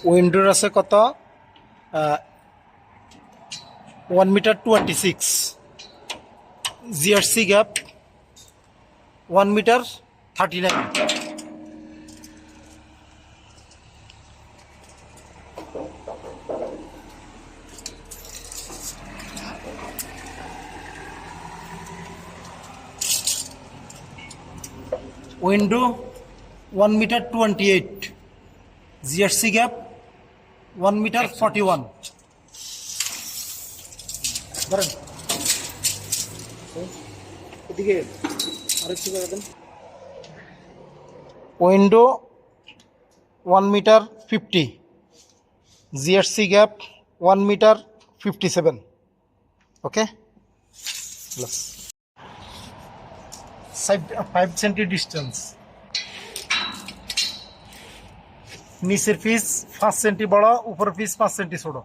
উইন্ডোর আছে কত 1 metre 26, GRC gap 1 metre 39। Window 1 metre 28, GRC gap 1 metre 41। ধরেন এদিকে আরেকটু জায়গা দেন। Window 1 metre 50, GRC gap 1 metre 57। Okay, plus 5 centi distance. নিচের পিস 5 সেন্টি বড়, উপরের পিস 5 সেন্টি ছোট।